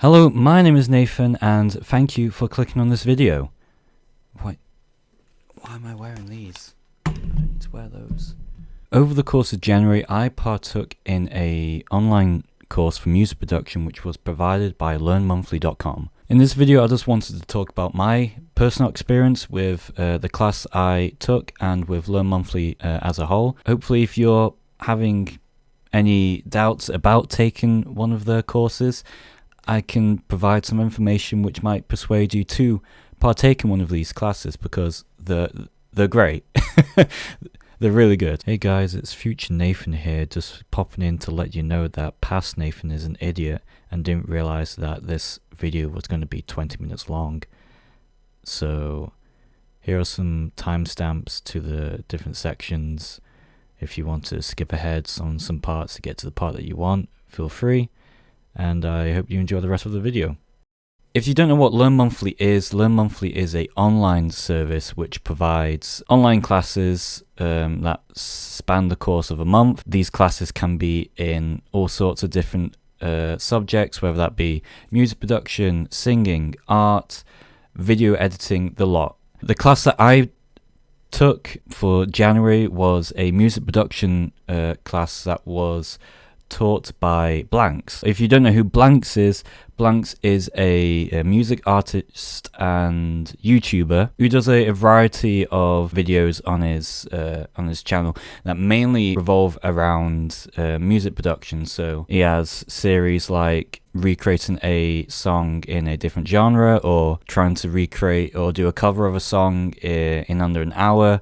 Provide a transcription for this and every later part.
Hello, my name is Nathan and thank you for clicking on this video. Why am I wearing these? I don't need to wear those. Over the course of January, I partook in an online course for music production which was provided by Learnmonthly.com. In this video, I just wanted to talk about my personal experience with the class I took and with Learnmonthly as a whole. Hopefully, if you're having any doubts about taking one of their courses, I can provide some information which might persuade you to partake in one of these classes because they're great. They're really good. Hey guys, it's future Nathan here, just popping in to let you know that past Nathan is an idiot and didn't realize that this video was going to be 20 minutes long. So here are some timestamps to the different sections. If you want to skip ahead on some parts to get to the part that you want, feel free. And I hope you enjoy the rest of the video. If you don't know what Learnmonthly is an online service which provides online classes that span the course of a month. These classes can be in all sorts of different subjects, whether that be music production, singing, art, video editing, the lot. The class that I took for January was a music production class that was taught by Blanks. If you don't know who Blanks is a music artist and YouTuber who does a variety of videos on his channel that mainly revolve around music production. So he has series like recreating a song in a different genre, or trying to recreate or do a cover of a song in under an hour,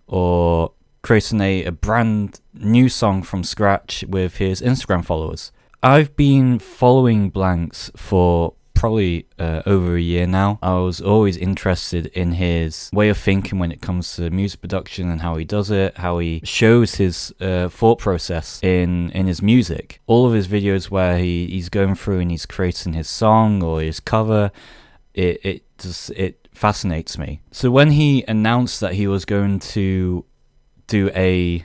or creating a brand new song from scratch with his Instagram followers. I've been following Blanks for probably over a year now. I was always interested in his way of thinking when it comes to music production and how he does it, how he shows his thought process in his music. All of his videos where he's going through and he's creating his song or his cover, it fascinates me. So when he announced that he was going to do a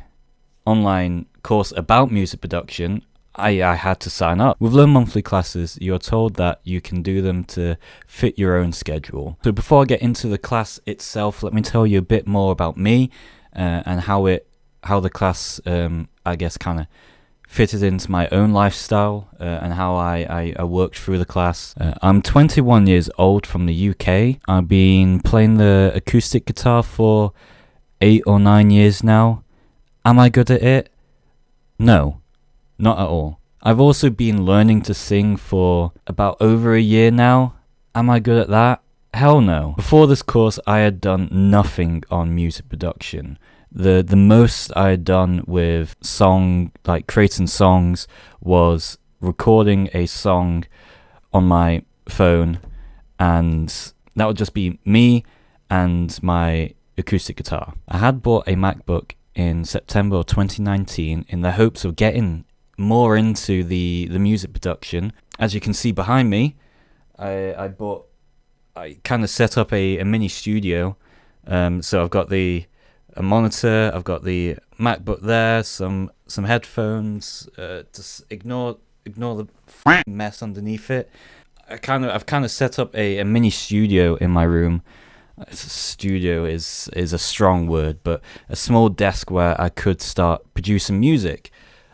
online course about music production, I had to sign up. With Learnmonthly classes, you're told that you can do them to fit your own schedule. So before I get into the class itself, let me tell you a bit more about me and how the class I guess kind of fitted into my own lifestyle and how I worked through the class. I'm 21 years old from the UK. I've been playing the acoustic guitar for 8 or 9 years now. Am I good at it? No, not at all. I've also been learning to sing for about over a year now. Am I good at that? Hell no. Before this course, I had done nothing on music production. The most I had done with creating songs was recording a song on my phone, and that would just be me and my acoustic guitar. I had bought a MacBook in September of 2019 in the hopes of getting more into the music production. As you can see behind me, I kind of set up a mini studio. So I've got a monitor, I've got the MacBook there, some headphones. Just ignore the mess underneath it. I've kind of set up a mini studio in my room. Studio is a strong word, but a small desk where I could start producing music.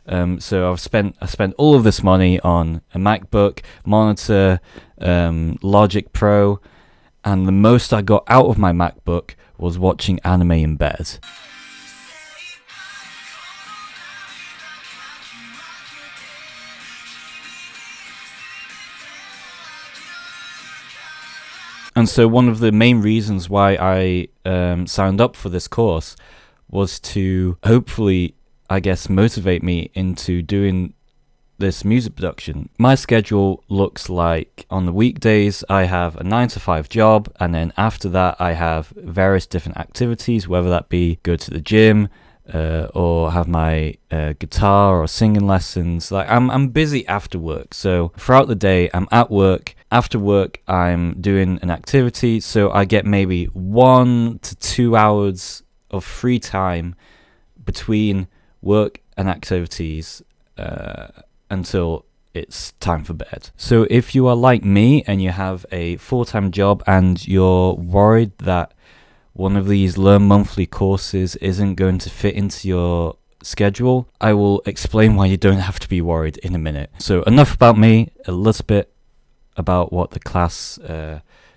So I spent all of this money on a MacBook, monitor, Logic Pro, and the most I got out of my MacBook was watching anime in bed. And so one of the main reasons why I signed up for this course was to hopefully, I guess, motivate me into doing this music production. My schedule looks like on the weekdays I have a 9 to 5 job, and then after that I have various different activities, whether that be go to the gym or have my guitar or singing lessons. Like I'm busy after work, so throughout the day I'm at work. After work I'm doing an activity, so I get maybe 1 to 2 hours of free time between work and activities until it's time for bed. So if you are like me and you have a full-time job and you're worried that one of these Learnmonthly courses isn't going to fit into your schedule, I will explain why you don't have to be worried in a minute. So enough about me, a little bit about what the class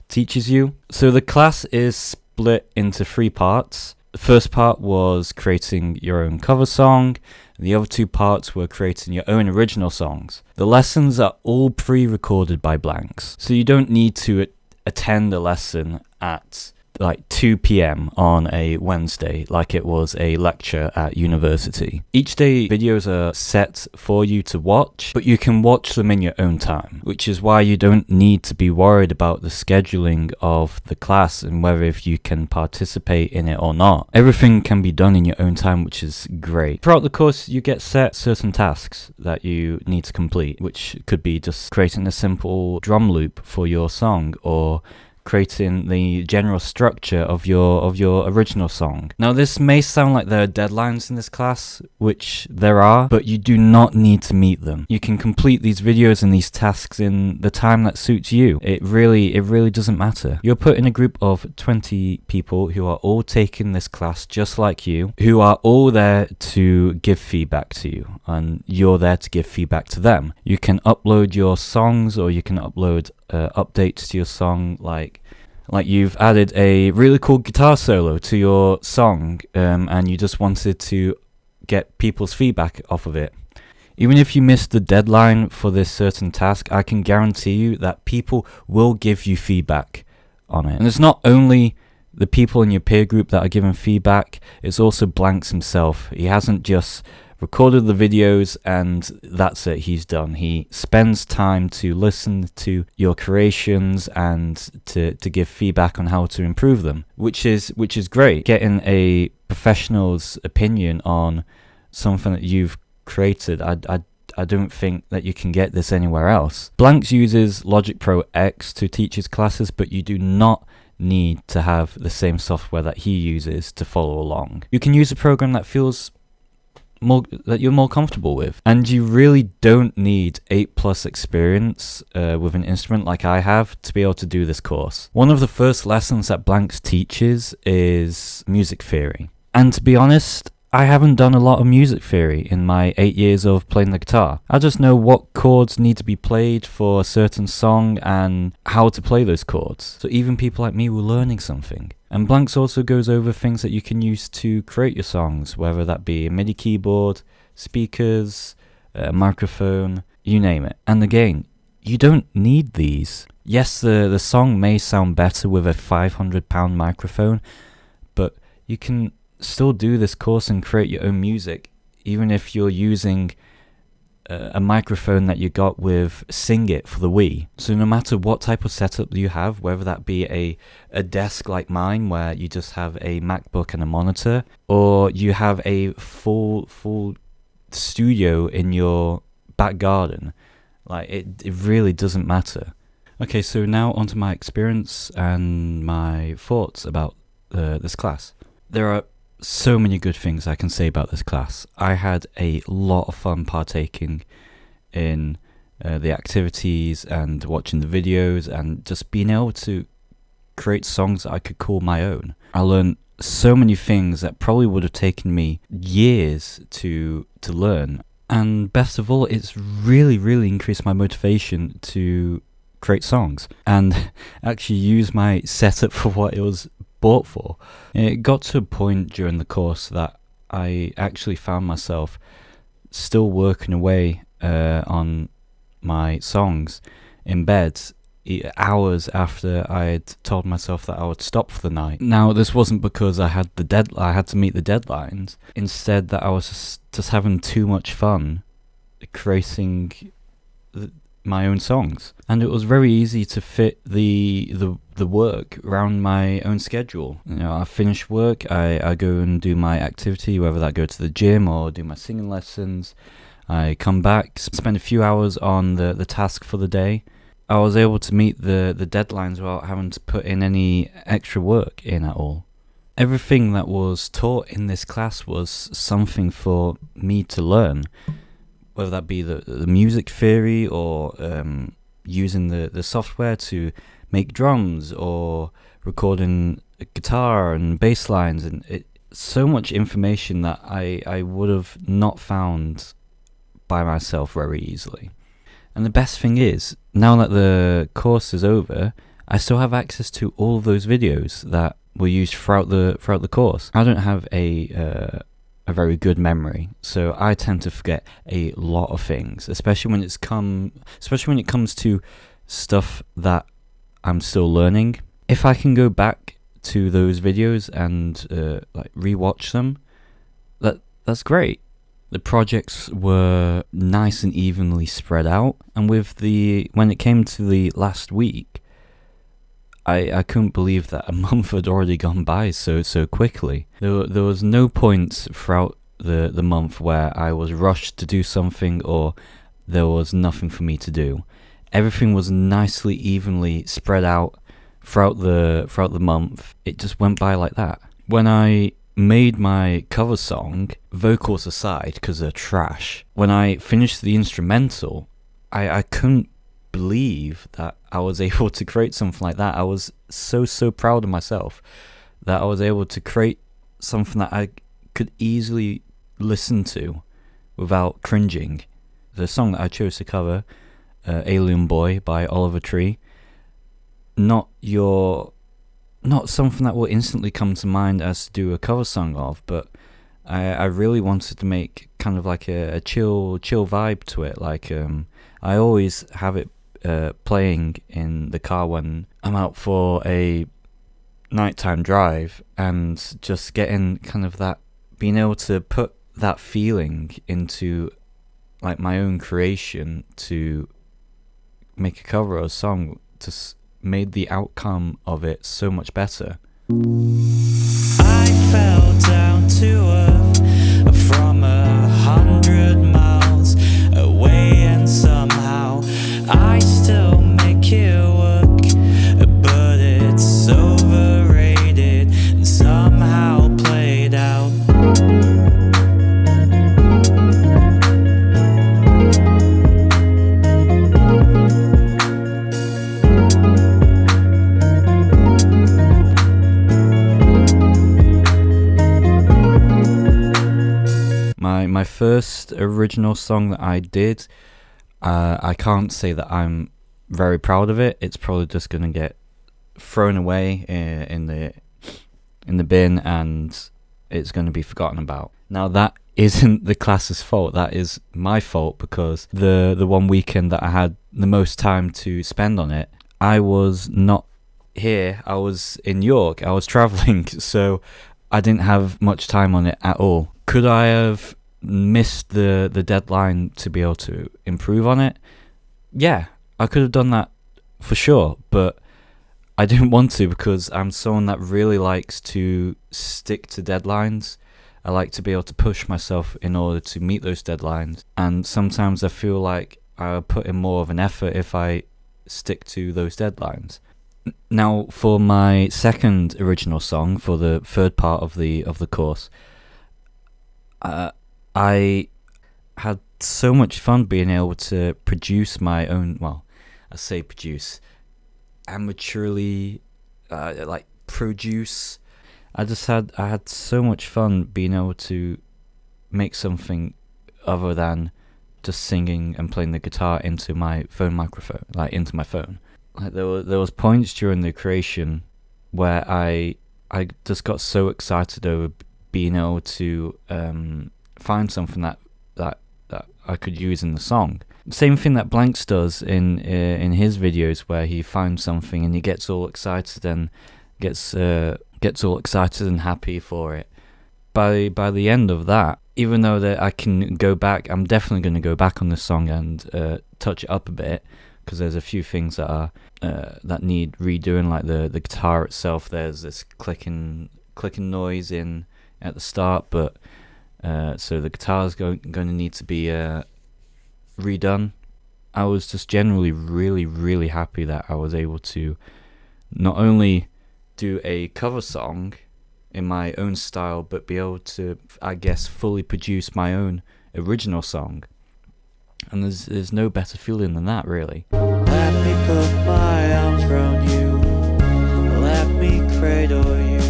teaches you. So the class is split into 3 parts. The first part was creating your own cover song, and the other 2 parts were creating your own original songs. The lessons are all pre-recorded by Blanks, so you don't need to attend a lesson at like 2 p.m. on a Wednesday like it was a lecture at university. Each day videos are set for you to watch, but you can watch them in your own time, which is why you don't need to be worried about the scheduling of the class and whether if you can participate in it or not. Everything can be done in your own time, which is great. Throughout the course you get set certain tasks that you need to complete, which could be just creating a simple drum loop for your song or creating the general structure of your original song. Now this may sound like there are deadlines in this class, which there are, but you do not need to meet them. You can complete these videos and these tasks in the time that suits you. It really doesn't matter. You're put in a group of 20 people who are all taking this class just like you, who are all there to give feedback to you, and you're there to give feedback to them. You can upload your songs, or you can upload updates to your song, like you've added a really cool guitar solo to your song, and you just wanted to get people's feedback off of it. Even if you missed the deadline for this certain task, I can guarantee you that people will give you feedback on it. And it's not only the people in your peer group that are giving feedback, it's also Blanks himself. He hasn't just recorded the videos and that's it, he's done. He spends time to listen to your creations and to give feedback on how to improve them, which is great. Getting a professional's opinion on something that you've created, I don't think that you can get this anywhere else. Blanks uses Logic Pro X to teach his classes, but you do not need to have the same software that he uses to follow along. You can use a program that you're more comfortable with, and you really don't need 8+ experience with an instrument like I have to be able to do this course. One of the first lessons that Blanks teaches is music theory, and to be honest, I haven't done a lot of music theory in my 8 years of playing the guitar. I just know what chords need to be played for a certain song and how to play those chords. So even people like me were learning something. And Blanks also goes over things that you can use to create your songs, whether that be a MIDI keyboard, speakers, a microphone, you name it. And again, you don't need these. Yes, the song may sound better with a £500 microphone, but you can still do this course and create your own music, even if you're using a microphone that you got with Sing It for the Wii. So no matter what type of setup you have, whether that be a desk like mine where you just have a MacBook and a monitor, or you have a full studio in your back garden, like it really doesn't matter. Okay, so now onto my experience and my thoughts about this class. There are so many good things I can say about this class. I had a lot of fun partaking in the activities and watching the videos and just being able to create songs that I could call my own. I learned so many things that probably would have taken me years to learn, and best of all, it's really increased my motivation to create songs and actually use my setup for what it was bought for. It got to a point during the course that I actually found myself still working away on my songs in bed hours after I had told myself that I would stop for the night. Now this wasn't because I had to meet the deadlines. Instead, that I was just having too much fun creating my own songs, and it was very easy to fit the work around my own schedule. You know, I finish work, I go and do my activity, whether that go to the gym or do my singing lessons. I come back, spend a few hours on the task for the day. I was able to meet the deadlines without having to put in any extra work in at all. Everything that was taught in this class was something for me to learn, whether that be the music theory or using the software to make drums or recording guitar and bass lines, and so much information that I would have not found by myself very easily. And the best thing is, now that the course is over, I still have access to all of those videos that were used throughout the course. I don't have a very good memory, so I tend to forget a lot of things, especially when it comes to stuff that I'm still learning. If I can go back to those videos and like rewatch them, that's great. The projects were nice and evenly spread out, and when it came to the last week, I couldn't believe that a month had already gone by so quickly. There was no point throughout the month where I was rushed to do something or there was nothing for me to do. Everything was nicely evenly spread out throughout the month. It just went by like that. When I made my cover song, vocals aside, because they're trash, when I finished the instrumental, I couldn't believe that I was able to create something like that. I was so proud of myself that I was able to create something that I could easily listen to without cringing. The song that I chose to cover, Alien Boy by Oliver Tree, not something that will instantly come to mind as to do a cover song of, but I really wanted to make kind of like a chill vibe to it. Like I always have it playing in the car when I'm out for a nighttime drive, and just getting kind of that, being able to put that feeling into like my own creation to make a cover of a song just made the outcome of it so much better. I fell down to earth from 100 miles away, and somehow I still make it work, but it's overrated and somehow played out. My first original song that I did, I can't say that I'm very proud of it. It's probably just gonna get thrown away in the bin, and it's gonna be forgotten about. Now that isn't the class's fault. That is my fault, because the one weekend that I had the most time to spend on it, I was not here. I was in York. I was traveling, so I didn't have much time on it at all. Could I have missed the deadline to be able to improve on it? Yeah, I could have done that for sure, but I didn't want to, because I'm someone that really likes to stick to deadlines. I like to be able to push myself in order to meet those deadlines, and sometimes I feel like I'll put in more of an effort if I stick to those deadlines. Now, for my second original song, for the third part of the course, I had so much fun being able to produce my own, well, I say produce, amateurly, like produce. I had so much fun being able to make something other than just singing and playing the guitar into my phone microphone, like into my phone. Like there was points during the creation where I just got so excited over being able to find something that I could use in the song. Same thing that Blanks does in his videos, where he finds something and he gets all excited and gets all excited and happy for it. By the end of that, even though that I can go back, I'm definitely going to go back on this song and touch it up a bit, because there's a few things that are that need redoing, like the guitar itself. There's this clicking noise in at the start, but so the guitar is going to need to be redone. I was just generally really happy that I was able to not only do a cover song in my own style, but be able to, I guess, fully produce my own original song. And there's no better feeling than that, really. Let me put my arms around you. Let me cradle you.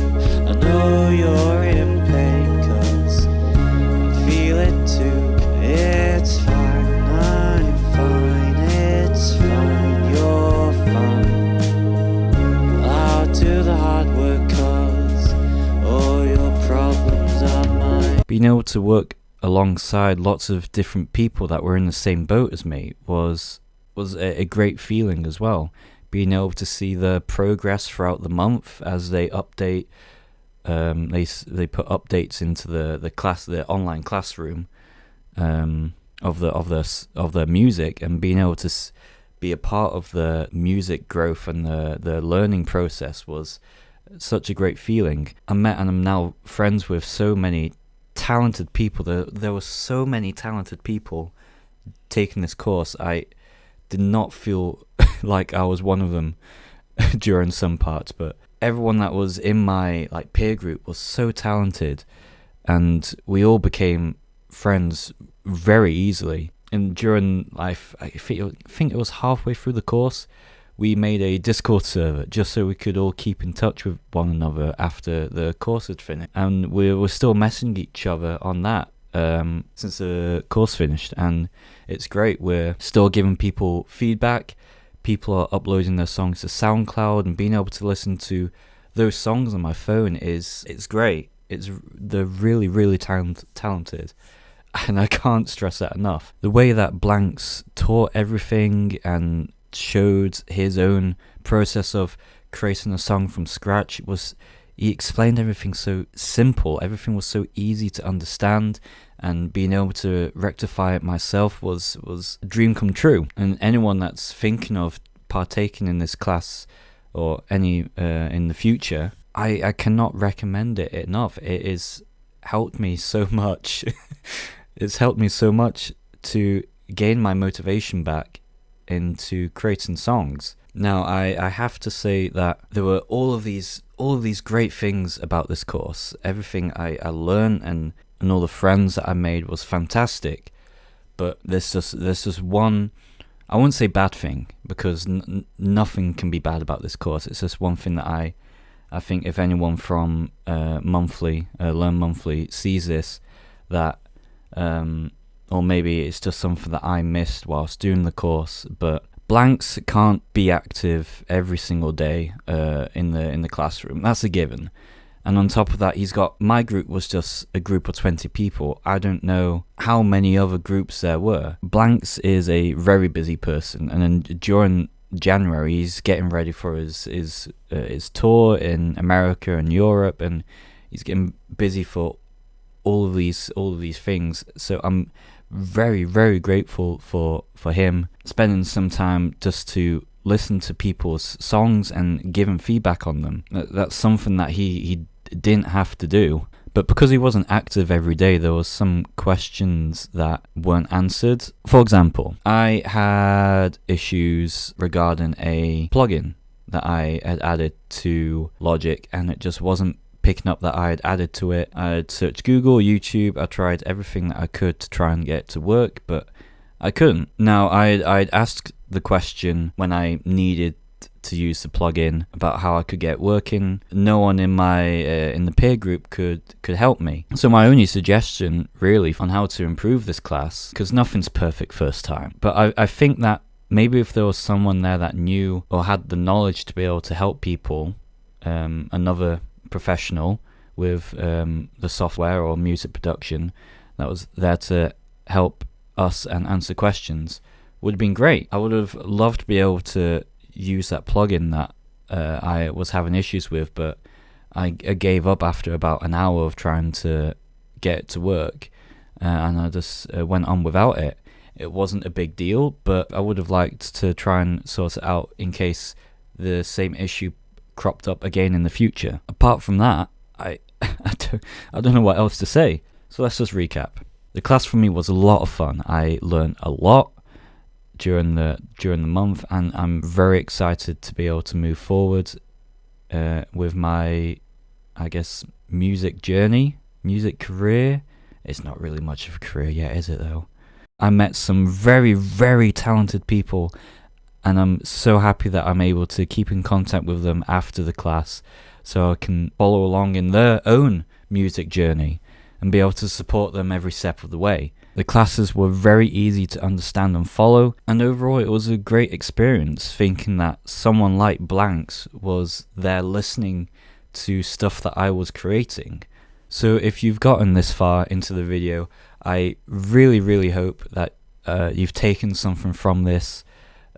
I know you're in pain, 'cause I feel it too. It's fine, I'm fine. It's fine, you're fine. I'll do the hard work, 'cause all your problems are mine. Being able to work alongside lots of different people that were in the same boat as me was a great feeling as well. Being able to see the progress throughout the month as they update, they put updates into the online classroom of the music, and being able to be a part of the music growth and the learning process was such a great feeling. I met and I'm now friends with so many talented people. There were so many talented people taking this course. I did not feel like I was one of them during some parts, but everyone that was in my peer group was so talented, and we all became friends very easily. And during I think it was halfway through the course, we made a Discord server just so we could all keep in touch with one another after the course had finished. And we were still messaging each other on that since the course finished. And it's great. We're still giving people feedback. People are uploading their songs to SoundCloud, and being able to listen to those songs on my phone it's great. They're really, really talented. And I can't stress that enough. The way that Blanks taught everything and showed his own process of creating a song from scratch he explained everything so simple. Everything was so easy to understand, and being able to rectify it myself was a dream come true. And anyone that's thinking of partaking in this class or any in the future, I cannot recommend it enough. It has helped me so much. It's helped me so much to gain my motivation back into creating songs. Now, I have to say that there were all of these great things about this course. Everything I learned and all the friends that I made was fantastic. But there's just one, I wouldn't say bad thing, because nothing can be bad about this course. It's just one thing that I think if anyone from Learnmonthly sees this, that or maybe it's just something that I missed whilst doing the course, but Blanks can't be active every single day in the classroom. That's a given. And on top of that, my group was just a group of 20 people. I don't know how many other groups there were. Blanks is a very busy person, and then during January he's getting ready for his tour in America and Europe, and he's getting busy for all of these things. So I'm very, very grateful for him spending some time just to listen to people's songs and giving feedback on them. That's something that he didn't have to do. But because he wasn't active every day, there was some questions that weren't answered. For example, I had issues regarding a plugin that I had added to Logic, and it just wasn't picking up that I had added to it. I had searched Google, YouTube, I tried everything that I could to try and get it to work, but I couldn't. Now, I'd asked the question when I needed to use the plugin about how I could get it working. No one in my in the peer group could help me. So my only suggestion really on how to improve this class, because nothing's perfect first time, but I think that maybe if there was someone there that knew or had the knowledge to be able to help people, another professional with the software or music production that was there to help us and answer questions, would have been great. I would have loved to be able to use that plugin that I was having issues with, but I gave up after about an hour of trying to get it to work, and I just went on without it. It wasn't a big deal, but I would have liked to try and sort it out in case the same issue cropped up again in the future. Apart from that, I don't know what else to say. So let's just recap. The class for me was a lot of fun. I learned a lot during the month, and I'm very excited to be able to move forward with my, I guess, music journey, music career. It's not really much of a career yet, is it though? I met some very, very talented people, and I'm so happy that I'm able to keep in contact with them after the class so I can follow along in their own music journey and be able to support them every step of the way. The classes were very easy to understand and follow, and overall it was a great experience thinking that someone like Blanks was there listening to stuff that I was creating. So if you've gotten this far into the video, I really, really hope that you've taken something from this,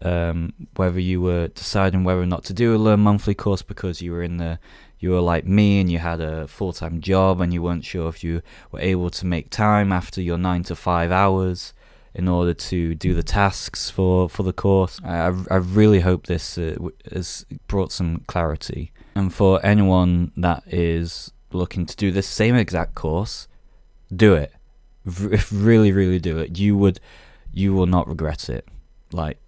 whether you were deciding whether or not to do a Learnmonthly course because you were like me and you had a full-time job and you weren't sure if you were able to make time after your 9 to 5 hours in order to do the tasks for the course. I really hope this has brought some clarity. And for anyone that is looking to do this same exact course, do it. Really, really do it. You will not regret it. Like,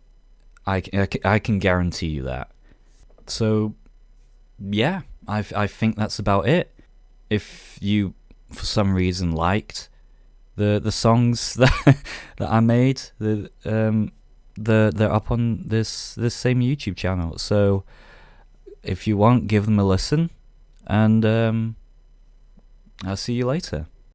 I can guarantee you that. So, yeah, I think that's about it. If you, for some reason, liked the songs that I made, they're up on this same YouTube channel. So, if you want, give them a listen, and I'll see you later.